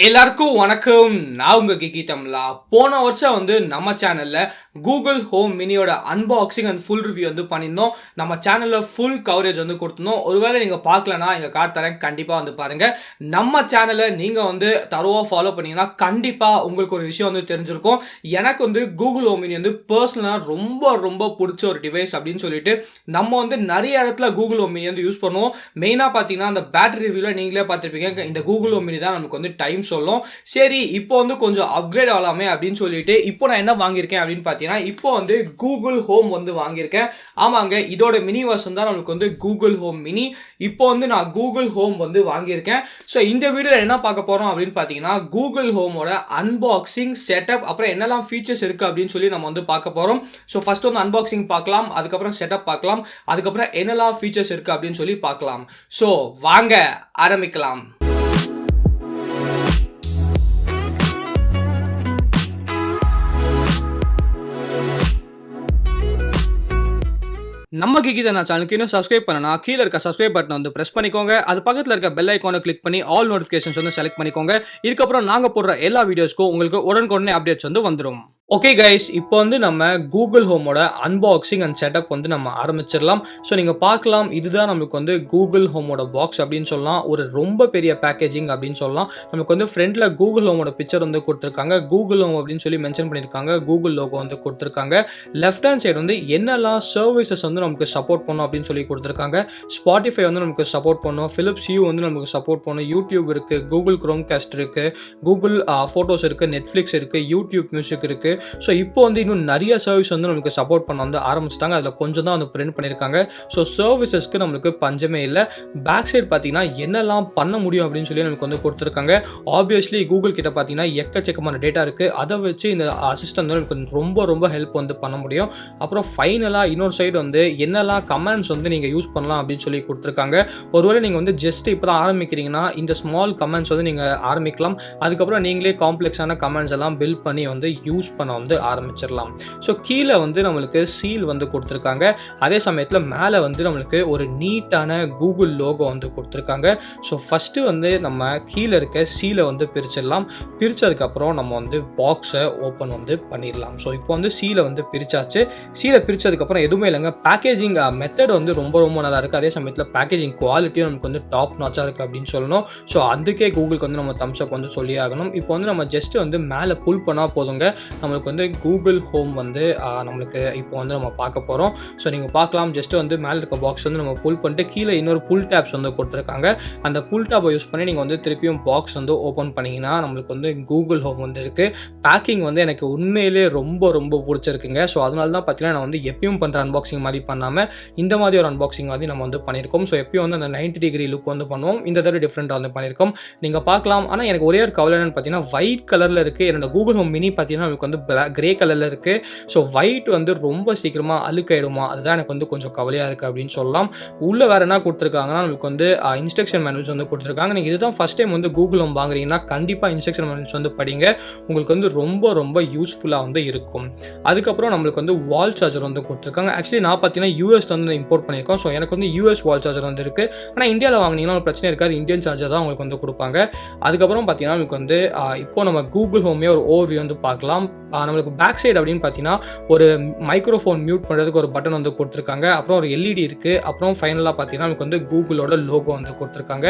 எல்லாருக்கும் வணக்கம். நான் உங்க Geekytamizha. போன வருஷம் நம்ம சேனல்ல கூகுள் ஹோம் மினியோட அன்பாக்சிங் அண்ட் ஃபுல் ரிவ்யூ பண்ணியிருந்தோம். நம்ம சேனல்ல ஃபுல் கவரேஜ் கொடுத்திருந்தோம். ஒருவேளை நீங்க பார்க்கலனா எங்க கார்டு தரேன், கண்டிப்பா பாருங்க. நம்ம சேனலை நீங்க தரோவா ஃபாலோ பண்ணீங்கன்னா கண்டிப்பா உங்களுக்கு ஒரு விஷயம் தெரிஞ்சிருக்கும். எனக்கு கூகுள் ஹோம் மினி பர்சனலா ரொம்ப ரொம்ப பிடிச்ச ஒரு டிவைஸ் அப்படின்னு சொல்லிட்டு நம்ம நிறைய இடத்துல கூகுள் ஹோம் மினி யூஸ் பண்ணுவோம். மெயினா பாத்தீங்கன்னா அந்த பேட்டரி ரிவ்யூல நீங்களே பார்த்திருப்பீங்க. இந்த கூகுள் ஹோம் மினி தான் நமக்கு டைம் சொல்லும். சரி, இப்போ கொஞ்சம் அப்கிரேட் ஆகலாமே அப்படின்னு சொல்லிட்டு இப்போ நான் என்ன வாங்கியிருக்கேன் அப்படின்னு பார்த்தீங்கன்னா இப்போ கூகுள் ஹோம் வாங்கியிருக்கேன். ஆமாங்க, இதோட மினி வெர்ஷன் தான் நமக்கு கூகுள் ஹோம் மினி. இப்போ நான் கூகுள் ஹோம் வாங்கியிருக்கேன். ஸோ இந்த வீடியோவில் என்ன பார்க்க போறோம் அப்படின்னு பார்த்தீங்கன்னா கூகுள் ஹோமோட அன்பாக்சிங், செட்டப், அப்புறம் என்னெல்லாம் ஃபீச்சர்ஸ் இருக்கு அப்படின்னு சொல்லி நம்ம பார்க்க போறோம். ஸோ ஃபர்ஸ்ட் அன்பாக்சிங் பார்க்கலாம், அதுக்கப்புறம் செட்டப் பார்க்கலாம், அதுக்கப்புறம் என்னெல்லாம் ஃபீச்சர்ஸ் இருக்கு அப்படின்னு சொல்லி பார்க்கலாம். ஸோ வாங்க ஆரம்பிக்கலாம். நம்ம Geekytamizha சேனலுக்கு இன்னும் சப்ஸ்கிரைப் பண்ணனா கீழ இருக்க சப்ஸ்கிரைப் பட்டனை பிரஸ் பண்ணிக்கோங்க. அது பக்கத்துல இருக்க பெல் ஐகானை கிளிக் பண்ணி ஆல் நோட்டிஃபிகேஷன்ஸ் செலக்ட் பண்ணிக்கோங்க. இதுக்கப்புறம் நாங்க போடுற எல்லா வீடியோஸ்க்கும் உங்களுக்கு உடனுக்குடனே அப்டேட்ஸ் வந்துரும். ஓகே கைஸ், இப்போ நம்ம கூகுள் ஹோமோட அன்பாக்சிங் அண்ட் செட்டப் நம்ம ஆரம்பிச்சிடலாம். ஸோ நீங்கள் பார்க்கலாம், இதுதான் நமக்கு கூகுள் ஹோமோட பாக்ஸ் அப்படின்னு சொல்லலாம். ஒரு ரொம்ப பெரிய பேக்கேஜிங் அப்படின்னு சொல்லலாம். நமக்கு ஃப்ரண்ட்ல கூகுள் ஹோமோட பிக்சர் கொடுத்துருக்காங்க. கூகுள் ஹோம் அப்படின்னு சொல்லி மென்ஷன் பண்ணியிருக்காங்க. கூகுள் லோகோ கொடுத்துருக்காங்க. லெஃப்ட் ஹேண்ட் சைடு என்னெல்லாம் சர்வீசஸ் நமக்கு சப்போர்ட் பண்ணும் அப்படின்னு சொல்லி கொடுத்துருக்காங்க. ஸ்பாட்டிஃபை நமக்கு சப்போர்ட் பண்ணும். பிலிப்ஸ் யூ நமக்கு சப்போர்ட் பண்ணும். யூடியூப் இருக்கு, கூகுள் குரோம் காஸ்ட் இருக்கு, கூகுள் ஃபோட்டோஸ் இருக்கு, நெட்ஃப்ளிக்ஸ் இருக்கு, யூடியூப் மியூசிக் இருக்கு. ஸோ இப்போ இன்னும் நிறைய சர்வீஸ் நமக்கு சப்போர்ட் பண்ண ஆரம்பிச்சிட்டாங்க. அதில் கொஞ்சம் தான் பிரிண்ட் பண்ணியிருக்காங்க. ஸோ சர்வீசஸ்க்கு நம்மளுக்கு பஞ்சமே இல்லை. பேக் சைடு பார்த்தீங்கன்னா என்னெல்லாம் பண்ண முடியும் அப்படின்னு சொல்லி நமக்கு கொடுத்துருக்காங்க. ஆப்வியஸ்லி கூகுள் கிட்ட பார்த்தீங்கன்னா எக்கச்சக்கமான டேட்டா இருக்குது. அதை வச்சு இந்த அசிஸ்டன்ட் நமக்கு ரொம்ப ரொம்ப ஹெல்ப் பண்ண முடியும். அப்புறம் ஃபைனலாக இன்னொரு சைடு என்னெல்லாம் கமெண்ட்ஸ் நீங்கள் யூஸ் பண்ணலாம் அப்படின்னு சொல்லி கொடுத்துருக்காங்க. ஒருவேளை நீங்கள் ஜஸ்ட் இப்போ தான் ஆரம்பிக்கிறீங்கன்னா இந்த ஸ்மால் கமெண்ட்ஸ் நீங்கள் ஆரம்பிக்கலாம். அதுக்கப்புறம் நீங்களே காம்ப்ளெக்ஸான கமெண்ட்ஸ் எல்லாம் பில்ட் பண்ணி யூஸ் பண்ண ஆரம்பிச்சிடலாம். ஸோ கீழே நம்மளுக்கு சீல் கொடுத்துருக்காங்க. அதே சமயத்தில் மேலே நம்மளுக்கு ஒரு நீட்டான கூகுள் லோகோ கொடுத்துருக்காங்க. ஸோ ஃபஸ்ட்டு நம்ம கீழே இருக்க சீலை பிரிச்சிடலாம். பிரித்ததுக்கப்புறம் நம்ம பாக்ஸை ஓப்பன் பண்ணிடலாம். ஸோ இப்போ சீலை பிரிச்சாச்சு. சீலை பிரித்ததுக்கப்புறம் எதுவுமே இல்லைங்க. பேக்கேஜிங் மெத்தட் ரொம்ப ரொம்ப நல்லா இருக்குது. அதே சமயத்தில் பேக்கேஜிங் குவாலிட்டியும் நமக்கு டாப் நாச்சாக இருக்குது அப்படின்னு சொல்லணும். ஸோ அதுக்கே கூகுளுக்கு நம்ம தம்ஸ் அப் சொல்லி ஆகணும். இப்போ நம்ம ஜஸ்ட் மேலே புல் பண்ணால் போதுங்க. நம்மளுக்கு கூகுள் ஹோம் நம்மளுக்கு இப்போ நம்ம பார்க்க போகிறோம். ஸோ நீங்கள் பார்க்கலாம், ஜஸ்ட் மேலே இருக்க பாக்ஸ் நம்ம புல் பண்ணிட்டு கீழே இன்னொரு புல் டேப்ஸ் கொடுத்துருக்காங்க. அந்த புல் டேப்பை யூஸ் பண்ணி நீங்கள் திருப்பியும் பாக்ஸ் ஓப்பன் பண்ணிங்கன்னா நம்மளுக்கு கூகுள் ஹோம் இருக்குது. பேக்கிங் எனக்கு உண்மையிலே ரொம்ப ரொம்ப பிடிச்சிருக்குங்க. ஸோ அதனால தான் பார்த்தீங்கன்னா நான் எப்பயும் பண்ணுற அன்பாக்சிங் மாதிரி பண்ணாமல் இந்த மாதிரி ஒரு அன்பாக்சிங் மாதிரி நம்ம பண்ணியிருக்கோம். ஸோ எப்பயும் அந்த 90 டிகிரி லுக் பண்ணுவோம். இந்த தடவை டிஃப்ரெண்ட்டாக பண்ணியிருக்கோம். நீங்கள் பார்க்கலாம். ஆனால் எனக்கு ஒரே ஒரு கவலை என்னன்னு பார்த்தீங்கன்னா ஒயிட் கலரில் இருக்குது. என்னோட கூகுள் ஹோம் மினி பார்த்தீங்கன்னா நமக்கு கிரே கலரில் இருக்குது. ஸோ ஒயிட் ரொம்ப சீக்கிரமாக அழுக்காயிடுமா, அதுதான் எனக்கு கொஞ்சம் கவலையாக இருக்குது அப்படின்னு சொல்லலாம். உள்ளே வேறு என்ன கொடுத்துருக்காங்கன்னா நமக்கு இன்ஸ்ட்ரக்ஷன் மேனுவல்ஸ் கொடுத்துருக்காங்க. நீங்கள் இதுதான் ஃபஸ்ட் டைம் கூகுள் ஹோம் வாங்குறீங்கன்னா கண்டிப்பாக இன்ஸ்ட்ரக்ஷன் மேனுவல்ஸ் படிங்க. உங்களுக்கு ரொம்ப ரொம்ப யூஸ்ஃபுல்லாக இருக்கும். அதுக்கப்புறம் நம்மளுக்கு வால் சார்ஜர் கொடுத்துருக்காங்க. ஆக்சுவலி நான் பார்த்தீங்கன்னா யூஎஸ் இம்போர்ட் பண்ணியிருக்கோம். ஸோ எனக்கு யூஎஸ் வால் சார்ஜர் இருக்குது. ஆனால் இந்தியாவில் வாங்கினீங்கன்னா ஒரு பிரச்சனை இருக்காது. இந்தியன் சார்ஜர் தான் உங்களுக்கு கொடுப்பாங்க. அதுக்கப்புறம் பார்த்தீங்கன்னா நமக்கு இப்போ நம்ம கூகுள் ஹோமே ஒரு ஓவர்வியூ பார்க்கலாம். நம்மளுக்கு பேக் சைடு அப்படின்னு பார்த்தீங்கன்னா ஒரு மைக்ரோஃபோன் மியூட் பண்ணுறதுக்கு ஒரு பட்டன் கொடுத்துருக்காங்க. அப்புறம் ஒரு எல்இடி இருக்குது. அப்புறம் ஃபைனலாக பார்த்தீங்கன்னா நமக்கு கூகுளோட லோகோ கொடுத்துருக்காங்க.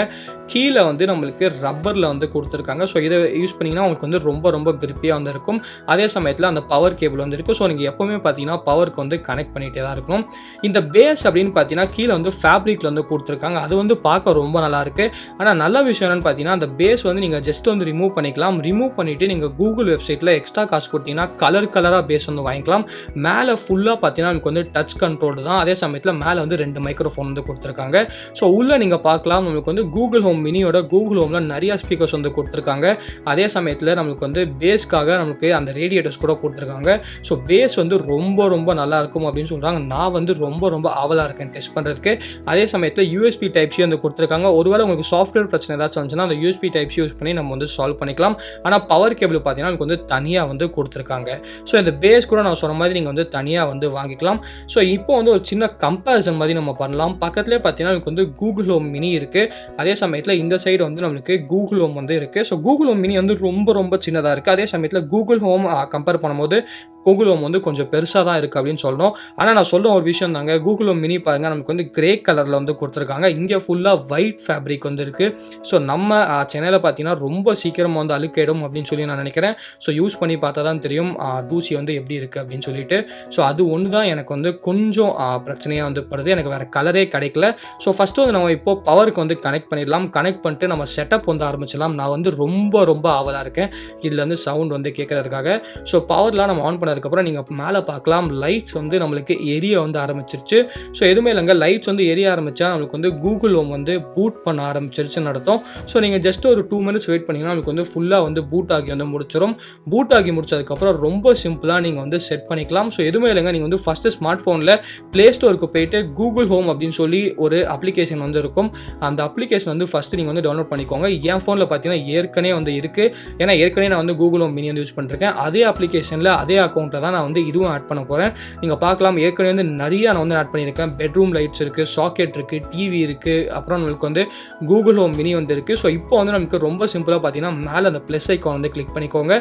கீழே நம்மளுக்கு ரப்பரில் கொடுத்துருக்காங்க. ஸோ இதை யூஸ் பண்ணிங்கன்னா உங்களுக்கு ரொம்ப ரொம்ப கிரிப்பியாக இருக்கும். அதே சமயத்தில் அந்த பவர் கேபிள் இருக்குது. ஸோ நீங்கள் எப்போவுமே பார்த்தீங்கன்னா பவருக்கு கனெக்ட் பண்ணிகிட்டே தான் இருக்கணும். இந்த பேஸ் அப்படின்னு பார்த்தீங்கன்னா கீழே ஃபேப்ரிக்கில் கொடுத்துருக்காங்க. அது பார்க்க ரொம்ப நல்லா இருக்குது. ஆனால் நல்ல விஷயம் என்னன்னு பார்த்தீங்கன்னா அந்த பேஸ் நீங்கள் ஜஸ்ட் ரிமூவ் பண்ணிக்கலாம். ரிமூவ் பண்ணிவிட்டு நீங்கள் கூகுள் வெப்சைட்டில் எக்ஸ்ட்ரா காசு கொடுத்தீங்கன்னா கலராக பேஸ் வாங்கிக்கலாம். மேலே ஃபுல்லாக பார்த்தீங்கன்னா நமக்கு டச் கண்ட்ரோல் தான். அதே சமயத்தில் மேலே 2 மைக்ரோஃபோன் கொடுத்துருக்காங்க. ஸோ உள்ளே நீங்கள் பார்க்கலாம், நமக்கு கூகுள் ஹோம் மினியோட கூகுள் ஹோமில் நிறைய ஸ்பீக்கர்ஸ் கொடுத்துருக்காங்க. அதே சமயத்தில் நமக்கு பேஸ்க்காக நமக்கு அந்த ரேடியேட்டர்ஸ் கூட கொடுத்துருக்காங்க. ஸோ பேஸ் ரொம்ப ரொம்ப நல்லா இருக்கும் அப்படின்னு சொல்கிறாங்க. நான் ரொம்ப ரொம்ப ஆவலாக இருக்கேன் டெஸ்ட் பண்ணுறதுக்கு. அதே சமயத்தில் யூஎஸ்பி டைப் சி கொடுத்துருக்காங்க. ஒருவேளை உங்களுக்கு சாஃப்ட்வேர் பிரச்சனை ஏதாச்சும் வந்துச்சுன்னா அந்த யூஎஸ்பி டைப் சி யூஸ் பண்ணி நம்ம சால்வ் பண்ணிக்கலாம். ஆனால் பவர் கேபிள் பார்த்தீங்கன்னா நமக்கு தனியாக கொடுத்துருக்காங்க. கொடுத்துருக்காங்க. ஸோ இந்த பேஸ் கூட நான் சொன்ன மாதிரி நீங்கள் வந்து தனியாக வந்து வாங்கிக்கலாம். ஸோ இப்போ வந்து ஒரு சின்ன கம்பேரிசன் மாதிரி நம்ம பண்ணலாம். பக்கத்துலேயே பார்த்தீங்கன்னா நமக்கு வந்து கூகுள் ஹோம் மினி இருக்குது. அதே சமயத்தில் இந்த சைடு வந்து நம்மளுக்கு கூகுள் ஹோம் வந்து இருக்குது. ஸோ கூகுள் ஹோம் மினி வந்து ரொம்ப ரொம்ப சின்னதாக இருக்குது. அதே சமயத்தில் கூகுள் ஹோம் கம்பேர் பண்ணும்போது கூகுள் ஹோம் வந்து கொஞ்சம் பெருசாக தான் இருக்குது அப்படின்னு சொல்லணும். ஆனால் நான் சொல்ல ஒரு விஷயம் தாங்க, கூகுள் ஹோம் மினி பாருங்கள் நமக்கு வந்து கிரே கலரில் வந்து கொடுத்துருக்காங்க. இங்கே ஃபுல்லாக ஒயிட் ஃபேப்ரிக் வந்து இருக்குது. ஸோ நம்ம சென்னையில் பார்த்தீங்கன்னா ரொம்ப சீக்கிரமாக வந்து அழுக்காயிடும் அப்படின்னு சொல்லி நான் நினைக்கிறேன். ஸோ யூஸ் பண்ணி பார்த்தா தான் தெரியும் தூசி வந்து எப்படி இருக்குது அப்படின்னு சொல்லிட்டு. ஸோ அது ஒன்று தான் எனக்கு வந்து கொஞ்சம் பிரச்சனையாக வந்து படுது. எனக்கு வேறு கலரே கிடைக்கல. ஸோ ஃபஸ்ட்டு வந்து நம்ம இப்போ பவருக்கு வந்து கனெக்ட் பண்ணிடலாம். கனெக்ட் பண்ணிட்டு நம்ம செட்டப் வந்து ஆரம்பிச்சிடலாம். நான் வந்து ரொம்ப ரொம்ப ஆவலாக இருக்கேன் இதில் வந்து சவுண்ட் வந்து கேட்குறதுக்காக. ஸோ பவர்லாம் நம்ம ஆன் பண்ணதுக்கப்புறம் நீங்கள் மேலே பார்க்கலாம் லைட்ஸ் வந்து நம்மளுக்கு எரிய வந்து ஆரம்பிச்சிருச்சு. ஸோ எதுவுமே இல்லைங்க, லைட்ஸ் வந்து எரிய ஆரம்பித்தா நம்மளுக்கு வந்து கூகுள் ஹோம் வந்து பூட் பண்ண ஆரம்பிச்சிருச்சுன்னு அர்த்தம். ஸோ நீங்கள் ஜஸ்ட் ஒரு 2 minutes வெயிட் பண்ணிங்கன்னா நம்மளுக்கு வந்து ஃபுல்லாக வந்து பூட் ஆகி வந்து முடிச்சிடும். பூட் ஆகி முடிச்சதுக்கப்புறம் ரொம்ப சிம்பிளாக நீங்கள் வந்து செட் பண்ணிக்கலாம். ஸோ எதுவுமே இல்லைங்க, நீங்கள் வந்து ஃபஸ்ட்டு ஸ்மார்ட் ஃபோனில் ப்ளே ஸ்டோருக்கு போயிட்டு கூகுள் ஹோம் அப்படின்னு சொல்லி ஒரு அப்ளிகேஷன் வந்து இருக்கும். அந்த அப்ளிகேஷன் வந்து ஃபஸ்ட்டு நீங்கள் வந்து டவுன்லோட் பண்ணிக்கோங்க. என் ஃபோனில் பார்த்தீங்கன்னா ஏற்கனவே வந்து இருக்குது. ஏன்னா ஏற்கனவே நான் வந்து கூகுள் ஹோம் மினி வந்து யூஸ் பண்ணிருக்கேன். அதே அப்ளிகேஷனில் அதே அக்கௌண்ட்டில் தான் நான் வந்து இதுவும் ஆட் பண்ண போகிறேன். நீங்கள் பார்க்கலாம் ஏற்கனவே வந்து நிறைய நான் வந்து ஆட் பண்ணியிருக்கேன். பெட்ரூம் லைட்ஸ் இருக்குது, சாக்கெட் இருக்குது, டிவி இருக்குது, அப்புறம் நம்மளுக்கு வந்து கூகுள் ஹோம் மினி வந்து இருக்குது. ஸோ இப்போ வந்து நமக்கு ரொம்ப சிம்பிளாக பார்த்தீங்கன்னா மேலே அந்த ப்ளஸ் ஐக்கான் வந்து கிளிக் பண்ணிக்கோங்க.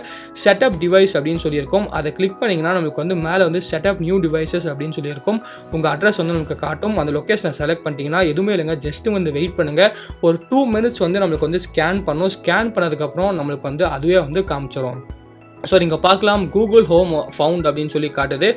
செட்டப் டிவைஸ் அப்படின்னு சொல்லியிருக்கோம். அதை கிளிக் பண்ணிங்கன்னா நமக்கு வந்து மேலே வந்து செட்டப் நியூ டிவைசஸ் அப்படின்னு சொல்லியிருக்கும். உங்கள் அட்ரஸ் வந்து நமக்கு காட்டும். அந்த லொக்கேஷனை செலக்ட் பண்ணிட்டீங்கன்னா எதுவுமே இல்லைங்க, ஜஸ்ட்டு வந்து வெயிட் பண்ணுங்கள். ஒரு 2 minutes வந்து நம்மளுக்கு வந்து ஸ்கேன் பண்ணும். ஸ்கேன் பண்ணதுக்கப்புறம் நம்மளுக்கு வந்து அதுவே வந்து காமிச்சிடும். ஸோ நீங்கள் பார்க்கலாம் கூகுள் ஹோம் ஃபவுண்ட் அப்படின்னு சொல்லி காட்டுது.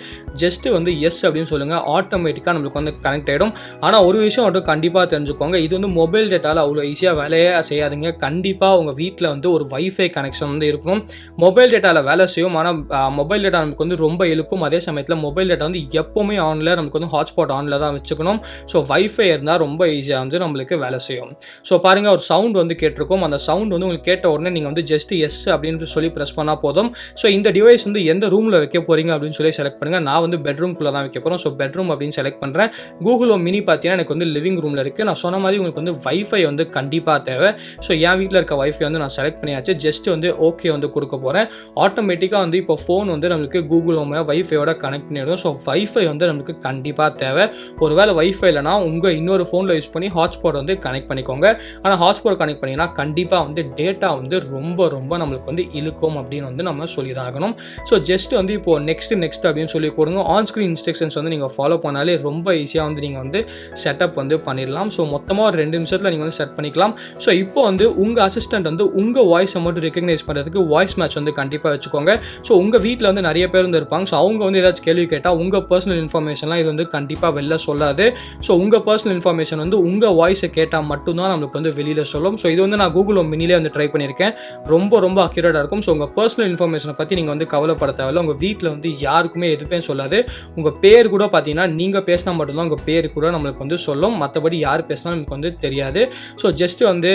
ஜஸ்ட்டு வந்து எஸ் அப்படின்னு சொல்லுங்கள், ஆட்டோமேட்டிக்காக நம்மளுக்கு வந்து கனெக்ட் ஆகிடும். ஆனால் ஒரு விஷயம் மட்டும் கண்டிப்பாக தெரிஞ்சுக்கோங்க, இது வந்து மொபைல் டேட்டாவில் அவ்வளோ ஈஸியாக வேலையே செய்யாதுங்க. கண்டிப்பாக உங்கள் வீட்டில் வந்து ஒரு வைஃபை கனெக்ஷன் வந்து இருக்கணும். மொபைல் டேட்டாவில் வேலை செய்யும், ஆனால் மொபைல் டேட்டா நமக்கு வந்து ரொம்ப இழுக்கும். அதே சமயத்தில் மொபைல் டேட்டா வந்து எப்போவுமே ஆனில், நமக்கு வந்து ஹாட்ஸ்பாட் ஆனில் தான் வச்சுக்கணும். ஸோ வைஃபை இருந்தால் ரொம்ப ஈஸியாக வந்து நம்மளுக்கு வேலை செய்யும். ஸோ பாருங்கள், ஒரு சவுண்ட் வந்து கேட்டிருக்கும். அந்த சவுண்ட் வந்து உங்களுக்கு கேட்ட உடனே நீங்கள் வந்து ஜஸ்ட் எஸ் அப்படின்னு சொல்லி ப்ரெஸ் பண்ணால் போதும். ஸோ இந்த டிவைஸ் வந்து எந்த ரூமில் வைக்க போகிறீங்க அப்படின்னு சொல்லி செலக்ட் பண்ணுங்கள். நான் வந்து பெட்ரூம்குள்ளே தான் வைக்க போகிறோம். ஸோ பெட்ரூம் அப்படின்னு செலக்ட் பண்ணுறேன். கூகுள் ஹோம் மினி பார்த்தீங்கன்னா எனக்கு வந்து லிவிங் ரூமில் இருக்குது. நான் சொன்ன மாதிரி உங்களுக்கு வந்து வைஃபை வந்து கண்டிப்பாக தேவை. ஸோ என் வீட்டில் இருக்க வைஃபை வந்து நான் செலக்ட் பண்ணியாச்சு. ஜஸ்ட் வந்து ஓகே வந்து கொடுக்க போகிறேன். ஆட்டோமேட்டிக்காக வந்து இப்போ ஃபோன் வந்து நம்மளுக்கு கூகுள் ஹோமை வைஃபையோட கனெக்ட் பண்ணிடும். ஸோ வைஃபை வந்து நம்மளுக்கு கண்டிப்பாக தேவை. ஒருவேளை வைஃபை இல்லைனா உங்கள் இன்னொரு ஃபோனில் யூஸ் பண்ணி ஹாட்ஸ்பாட் வந்து கனெக்ட் பண்ணிக்கோங்க. ஆனால் ஹாட்ஸ்பாட் கனெக்ட் பண்ணிங்கன்னா கண்டிப்பாக வந்து டேட்டா வந்து ரொம்ப ரொம்ப நம்மளுக்கு வந்து இழுக்கும் அப்படின்னு வந்து நம்ம சொல்லி ஆகணும். ஸோ ஜஸ்ட் வந்து இப்போ நெக்ஸ்ட் அப்படின்னு சொல்லி கொடுங்க. ஆன் ஸ்க்ரீன் இன்ஸ்ட்ரக்ஷன்ஸ் வந்து நீங்கள் ஃபாலோ பண்ணாலே ரொம்ப ஈஸியாக வந்து நீங்கள் வந்து செட்டப் வந்து பண்ணிடலாம். ஸோ மொத்தமாக ஒரு 2 நிமிஷத்தில் நீங்கள் வந்து செட் பண்ணிக்கலாம். ஸோ இப்போ வந்து உங்கள் அசிஸ்டன்ட் வந்து உங்கள் வாய்ஸை மட்டும் ரெகக்னைஸ் பண்ணுறதுக்கு வாய்ஸ் மேட்ச் வந்து கண்டிப்பாக வச்சுக்கோங்க. ஸோ உங்கள் வீட்டில் வந்து நிறைய பேர் வந்து இருப்பாங்க. ஸோ அவங்க வந்து ஏதாச்சும் கேள்வி கேட்டால் உங்கள் பர்சனல் இன்ஃபர்மேஷன்லாம் இது வந்து கண்டிப்பாக வெளில சொல்லாது. ஸோ உங்கள் பர்சனல் இன்ஃபர்மேஷன் வந்து உங்கள் வாய்ஸை கேட்டால் மட்டும்தான் நம்மளுக்கு வந்து வெளியில் சொல்லும். ஸோ இது வந்து நான் கூகுள் ஹோம் மினிலே வந்து ட்ரை பண்ணியிருக்கேன். ரொம்ப அக்யூரேட்டாக இருக்கும். ஸோ உங்கள் பர்சனல் இன்ஃபர்மேஷனை பற்றி நீங்கள் வந்து கவலைப்பட தேவையில்ல. உங்கள் வீட்டில் வந்து யாருக்குமே எதுவுமே சொல்லாது. உங்கள் பேர் கூட பார்த்தீங்கன்னா நீங்கள் பேசினா மட்டும்தான் உங்கள் பேர் கூட நம்மளுக்கு வந்து சொல்லும். மற்றபடி யார் பேசினாலும் நமக்கு வந்து தெரியாது. ஸோ ஜஸ்ட் வந்து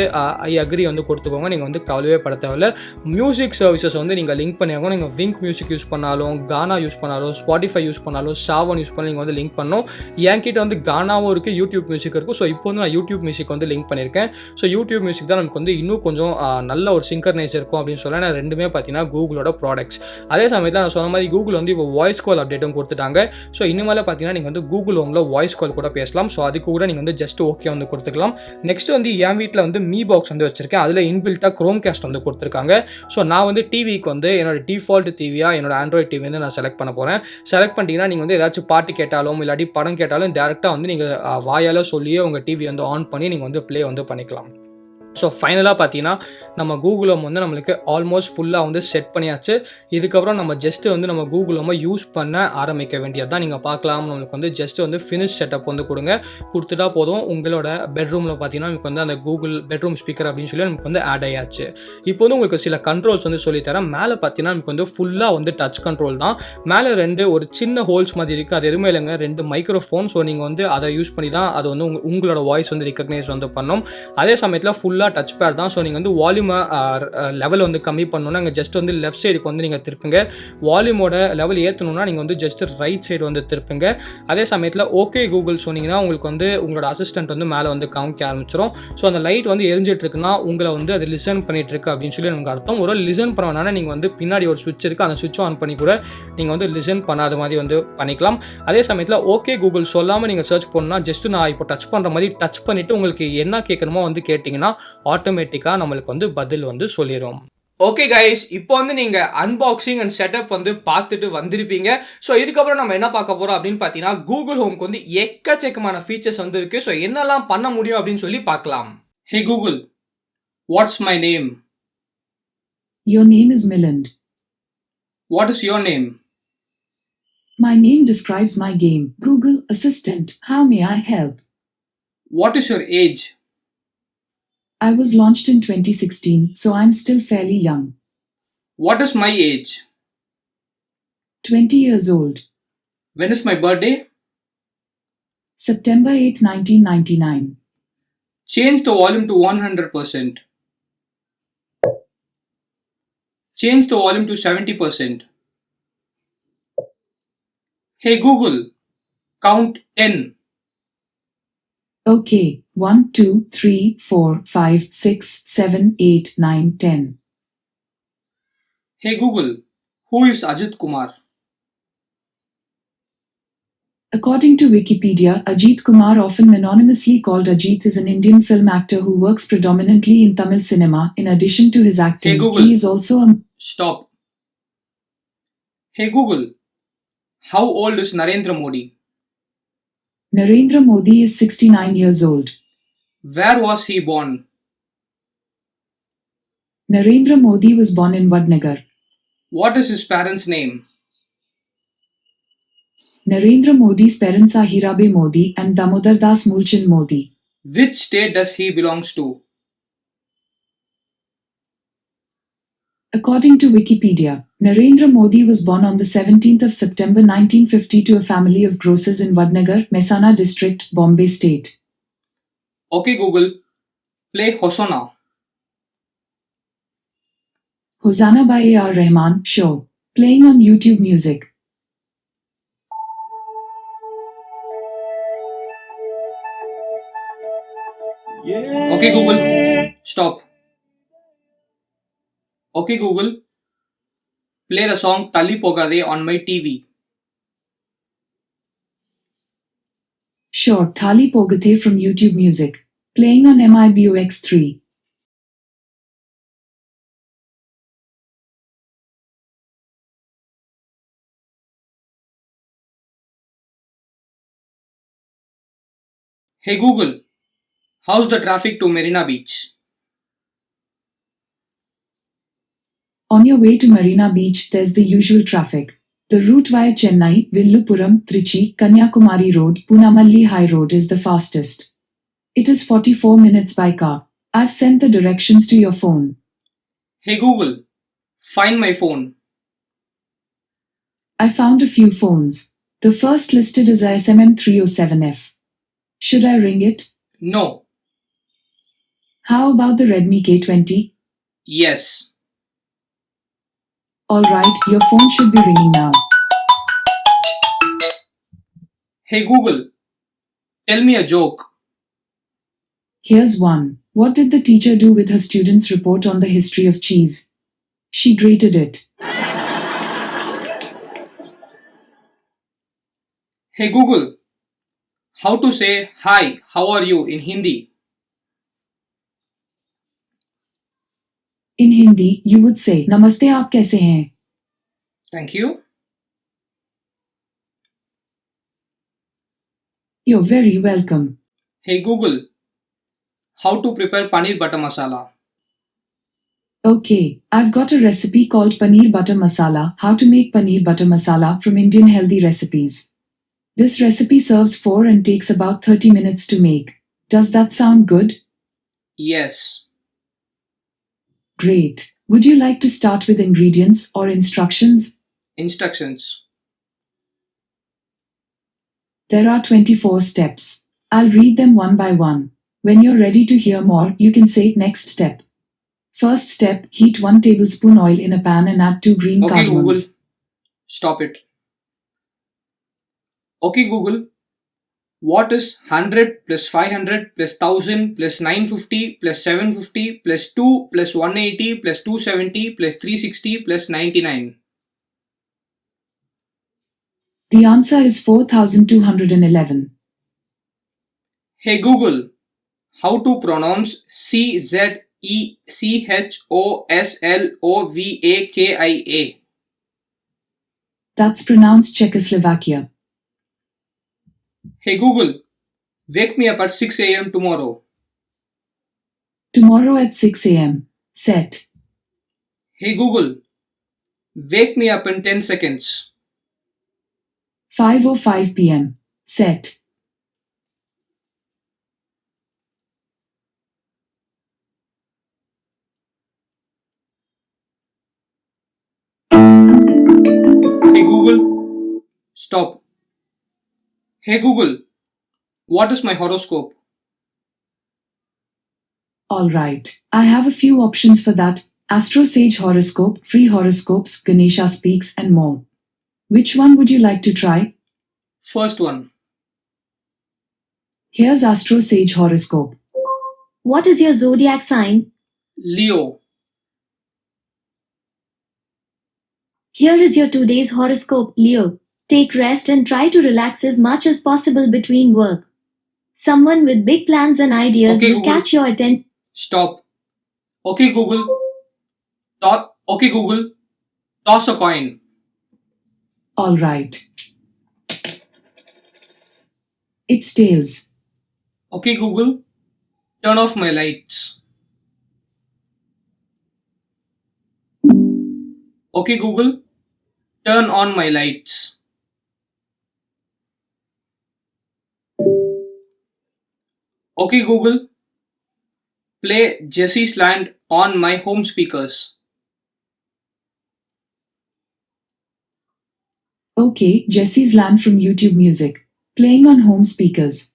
ஐ அக்ரி வந்து கொடுத்துக்கோங்க. நீங்கள் வந்து கவலையே பட தேவையில்ல. மியூசிக் சர்வீசஸ் வந்து நீங்கள் லிங்க் பண்ணியாகும். நீங்கள் விங்க் மியூசிக் யூஸ் பண்ணாலும், கானா யூஸ் பண்ணாலும், ஸ்பாட்டிஃபை யூஸ் பண்ணாலும், சாவன் யூஸ் பண்ணி நீங்கள் வந்து லிங்க் பண்ணணும். என்கிட்ட வந்து கானாவும் இருக்குது, யூடியூப் மியூசிக் இருக்குது. ஸோ இப்போ வந்து நான் யூடியூப் மியூசிக் வந்து லிங்க் பண்ணியிருக்கேன். ஸோ யூடியூப் மியூசிக் தான் நமக்கு வந்து இன்னும் கொஞ்சம் நல்ல ஒரு சிங்கர்னைஸ் இருக்கும் அப்படின்னு சொல்ல. நான் ரெண்டுமே பார்த்தீங்கன்னா கூகுளோட ப்ராடக்ட்ஸ். அதே சமயத்தில் நான் சொன்ன மாதிரி கூகுள் வந்து இப்போ வாய்ஸ் கால் அப்டேட்டும் கொடுத்துட்டாங்க. ஸோ இனிமேல் பார்த்தீங்கன்னா நீங்கள் வந்து கூகுள் ஹோமில் வாய்ஸ் கால் கூட பேசலாம். ஸோ அதுக்கு கூட நீங்கள் வந்து ஜஸ்ட் ஓகே வந்து கொடுத்துக்கலாம். நெக்ஸ்ட் வந்து என் வீட்டில் வந்து மீ பாக்ஸ் வந்து வச்சிருக்கேன். அதில் இன்பில்ட்டாக க்ரோம் காஸ்ட் வந்து கொடுத்துருக்காங்க. ஸோ நான் வந்து டிவிக்கு வந்து என்னோட டிஃபால்ட் டிவியாக என்னோட ஆண்ட்ராய்ட் டிவி வந்து நான் செலக்ட் பண்ண போகிறேன். செலக்ட் பண்ணிட்டீங்கன்னா நீங்கள் வந்து ஏதாச்சும் பாட்டு கேட்டாலும் இல்லாட்டி படம் கேட்டாலும் டேரெக்டாக வந்து நீங்கள் வாயால் சொல்லியே உங்கள் டிவி வந்து ஆன் பண்ணி நீங்கள் வந்து ப்ளே வந்து பண்ணிக்கலாம். ஸோ ஃபைனலாக பார்த்தீங்கன்னா நம்ம கூகுள் ஹோம் வந்து நம்மளுக்கு ஆல்மோஸ்ட் ஃபுல்லாக வந்து செட் பண்ணியாச்சு. இதுக்கப்புறம் நம்ம ஜஸ்ட்டு வந்து நம்ம கூகுள் ஹோமை யூஸ் பண்ண ஆரம்பிக்க வேண்டியது தான். நீங்கள் பார்க்கலாம், நம்மளுக்கு வந்து ஜஸ்ட் வந்து ஃபினிஷ் செட்டப் வந்து கொடுத்துட்டா போதும். உங்களோட பெட்ரூமில் பார்த்தீங்கன்னா நமக்கு வந்து அந்த கூகுள் பெட்ரூம் ஸ்பீக்கர் அப்படின்னு சொல்லி நமக்கு வந்து ஆட் ஆயாச்சு. இப்போ வந்து உங்களுக்கு சில கண்ட்ரோல்ஸ் வந்து சொல்லித்தரேன். மேலே பார்த்தீங்கன்னா நமக்கு வந்து ஃபுல்லாக வந்து டச் கண்ட்ரோல் தான். மேலே ஒரு சின்ன ஹோல்ஸ் மாதிரி இருக்குது. அது எதுவுமே இல்லைங்க, 2 மைக்ரோஃபோன். ஸோ நீங்கள் வந்து அதை யூஸ் பண்ணி தான் அது வந்து உங்களோட வாய்ஸ் வந்து ரெகக்னைஸ் வந்து பண்ணும். அதே சமயத்தில் ஃபுல்லாக ஃபுல்லாக டச் பேட் தான். ஸோ நீங்கள் வந்து வால்யூமை லெவல் வந்து கம்மி பண்ணணும்னா அங்கே ஜஸ்ட் வந்து லெஃப்ட் சைடுக்கு வந்து நீங்கள் திருப்புங்க. வால்யூமோட லெவல் ஏற்றணும்னா நீங்கள் வந்து ஜஸ்ட் ரைட் சைடு வந்து திருப்புங்க. அதே சமயத்தில் ஓகே கூகுள் சொன்னீங்கன்னா உங்களுக்கு வந்து உங்களோட அசிஸ்டன்ட் வந்து மேலே வந்து காமிக்க ஆரம்பிச்சிடும். ஸோ அந்த லைட் வந்து எரிஞ்சிட்டு இருக்குன்னா உங்களை வந்து அது லிசன் பண்ணிட்டு இருக்கு அப்படின்னு சொல்லி நமக்கு அர்த்தம். ஒரு லிசன் பண்ண நீங்கள் வந்து பின்னாடி ஒரு சுவிட்ச் இருக்குது, அந்த சுவிட்ச் ஆன் பண்ணி கூட நீங்கள் வந்து லிசன் பண்ணாத மாதிரி வந்து பண்ணிக்கலாம். அதே சமயத்தில் ஓகே கூகுள் சொல்லாமல் நீங்கள் சர்ச் பண்ணால் ஜஸ்ட் நான் இப்போ டச் பண்ணுற மாதிரி டச் பண்ணிவிட்டு உங்களுக்கு என்ன கேட்கணுமோ வந்து கேட்டிங்கன்னா ஆட்டோமேட்டிக்காக நம்மளுக்கு வந்து பதில் வந்து சொல்லிடும். ஓகே கைஸ், இப்போ வந்து நீங்கள் அன்பாக்சிங் அண்ட் செட்டப் வந்து பார்த்துட்டு வந்திருப்பீங்க. ஸோ இதுக்கப்புறம் நம்ம என்ன பார்க்க போகிறோம் அப்படின்னு பார்த்தீங்கன்னா கூகுள் ஹோம்க்கு வந்து எக்கச்சக்கமான ஃபீச்சர்ஸ் வந்து இருக்குது. ஸோ என்னெல்லாம் பண்ண முடியும் அப்படின்னு சொல்லி பார்க்கலாம். ஹே Google, watts my name? Your name is Milind. What is your name? My name describes my game. Google Assistant, how may I help? What is your age? I was launched in 2016, so I'm still fairly young. What is my age? 20 years old. When is my birthday? September 8, 1999. Change the volume to 100%. Change the volume to 70%. Hey Google, count 10. Okay, 1, 2, 3, 4, 5, 6, 7, 8, 9, 10. Hey Google, who is Ajit Kumar? According to Wikipedia, Ajit Kumar, often anonymously called Ajit, is an Indian film actor who works predominantly in Tamil cinema. In addition to his acting, Hey Google, he is also a... Stop. Hey Google, how old is Narendra Modi? Narendra Modi is 69 years old. Where was he born? Narendra Modi was born in Vadnagar. What is his parents' name? Narendra Modi's parents are Hirabe Modi and Damodar Das Mulchand Modi. Which state does he belongs to? According to Wikipedia, Narendra Modi was born on the 17th of September 1950 to a family of grocers in Vadnagar, Mehsana district, Bombay state. Okay Google, play Hosanna. Hosanna by A.R. Rahman, show. Playing on YouTube Music. Okay Google, stop. Okay Google, play the song Tali Pogade on my TV. Sure, Thali Pogathe from YouTube Music. Playing on MIBOX3. Hey Google, how's the traffic to Marina Beach? On your way to Marina Beach, there's the usual traffic. The route via Chennai, Villupuram, Trichy, Kanyakumari Road, Punamalli High Road is the fastest. It is 44 minutes by car. I've sent the directions to your phone. Hey Google, find my phone. I found a few phones. The first listed is a SMM307F. Should I ring it? No. How about the Redmi K20? Yes. Alright, your phone should be ringing now. Hey Google, tell me a joke. Here's one. What did the teacher do with her students' report on the history of cheese? She graded it. Hey Google, how to say hi, how are you in Hindi? In Hindi, you would say, Namaste, aap kaise hain? Thank you. You're very welcome. Hey Google, how to prepare paneer butter masala? Okay, I've got a recipe called Paneer Butter Masala, how to make Paneer Butter Masala from Indian healthy recipes. This recipe serves 4 and takes about 30 minutes to make. Does that sound good? Yes. Great. Would you like to start with ingredients or instructions? Instructions. There are 24 steps. I'll read them one by one. When you're ready to hear more, you can say next step. First step, heat 1 tablespoon oil in a pan and add 2 green Okay, Google. cardamoms. Stop it. Okay, Google. What is 100 plus 500 plus 1000 plus 950 plus 750 plus 2 plus 180 plus 270 plus 360 plus 99? The answer is 4211. Hey Google, how to pronounce CZECHOSLOVAKIA? That's pronounced Czechoslovakia. Hey Google, wake me up at 6 a.m. tomorrow. Tomorrow at 6 a.m. Set. Hey Google, wake me up in 10 seconds. 5:05 p.m. Set. Hey Google, stop. Hey Google, what is my horoscope? Alright, I have a few options for that: Astro Sage Horoscope, Free Horoscopes, Ganesha Speaks, and more. Which one would you like to try? First one. Here's Astro Sage Horoscope. What is your zodiac sign? Leo. Here is your today's horoscope, Leo. Take rest and try to relax as much as possible between work. Someone with big plans and ideas Okay, will Google. catch your attention. Stop. Okay Google. Okay Google. Toss a coin. Alright. It's tails. Okay Google. Turn off my lights. Okay Google. Turn on my lights. Okay Google. Play Jesse's Land on my home speakers. Okay, Jesse's Land from YouTube Music. Playing on home speakers.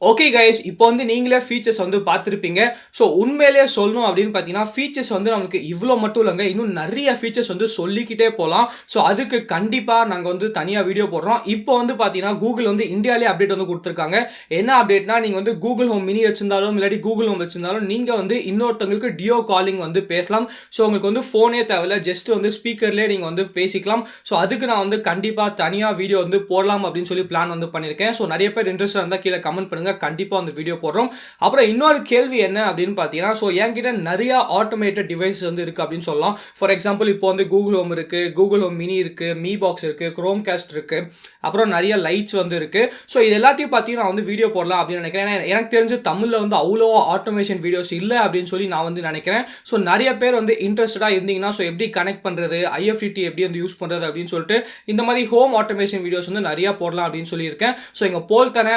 Okay guys, இப்போ வந்து நீங்களே features வந்து பார்த்துருப்பீங்க. So உண்மையிலேயே சொல்லணும் அப்படின்னு பார்த்தீங்கன்னா features வந்து நமக்கு இவ்வளோ மட்டும் இல்லைங்க, இன்னும் நிறைய ஃபீச்சர்ஸ் வந்து சொல்லிக்கிட்டே போகலாம். ஸோ அதுக்கு கண்டிப்பாக நாங்கள் வந்து தனியாக வீடியோ போடுறோம். இப்போ வந்து பார்த்தீங்கன்னா கூகுள் வந்து இந்தியாவிலே அப்டேட் வந்து கொடுத்துருக்காங்க. என்ன அப்டேட்னா, நீங்கள் வந்து கூகுள் ஹோம் மினி வச்சிருந்தாலும் இல்லாட்டி கூகுள் ஹோம் வச்சிருந்தாலும் நீங்கள் வந்து இன்னொருத்தவங்களுக்கு டியோ காலிங் வந்து பேசலாம். ஸோ உங்களுக்கு வந்து ஃபோனே தேவையில்ல, ஜஸ்ட் வந்து ஸ்பீக்கர்லேயே நீங்கள் வந்து பேசிக்கலாம். ஸோ அதுக்கு நான் வந்து கண்டிப்பாக தனியாக வீடியோ வந்து போடலாம் அப்படின்னு சொல்லி பிளான் வந்து பண்ணியிருக்கேன். ஸோ நிறைய பேர் இன்ட்ரெஸ்டாக இருந்தால் கீழே கமெண்ட் பண்ணுங்க, கண்டிப்பாக அந்த வீடியோ போடுறோம். அப்புறம் இன்னொரு கேள்வி என்ன அப்படின்னு பார்த்தீங்கன்னா, ஸோ என்கிட்ட நிறைய ஆட்டோமேட்டட் டிவைஸ் வந்து இருக்குது அப்படின்னு சொல்லலாம். ஃபார் எக்ஸாம்பிள் இப்போ வந்து கூகுள் ஹோம் இருக்குது, கூகுள் ஹோம் மினி இருக்குது, மீ பாக்ஸ் இருக்குது, குரோம் காஸ்ட் இருக்குது, அப்புறம் நிறைய லைட்ஸ் வந்து இருக்குது. ஸோ இது எல்லாத்தையும் பார்த்தீங்கன்னா நான் வந்து வீடியோ போடலாம் அப்படின்னு நினைக்கிறேன். எனக்கு தெரிஞ்சு தமிழில் வந்து அவ்வளோ ஆட்டோமேஷன் வீடியோஸ் இல்லை அப்படின்னு சொல்லி நான் வந்து நினைக்கிறேன். ஸோ நிறைய பேர் வந்து இன்ட்ரெஸ்டடாக இருந்தீங்கன்னா, ஸோ எப்படி கனெக்ட் பண்ணுறது, ஐஎஃப்டிடி எப்படி வந்து யூஸ் பண்ணுறது அப்படின்னு சொல்லிட்டு இந்த மாதிரி ஹோம் ஆட்டோமேஷன் வீடியோஸ் வந்து நிறைய போடலாம் அப்படின்னு சொல்லியிருக்கேன். ஸோ இங்கே போல் தானே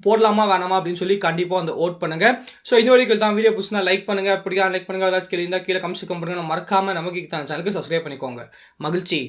போடலாமா வேணாமா அப்படின்னு சொல்லி கண்டிப்பாக வந்து ஓட் பண்ணுங்க. ஸோ இந்த வரைக்கும் தான் வீடியோ பிடிச்சினா லைக் பண்ணுங்க, பிடிக்காத லைக் பண்ணுங்க, ஏதாச்சும் கேள்வி இருந்தால் கீழே கமெண்ட்ஸ் பண்ணுங்க. மறக்காம நமக்கு சேனலுக்கு சப்ஸ்கிரைப் பண்ணிக்கோங்க. மகிழ்ச்சி.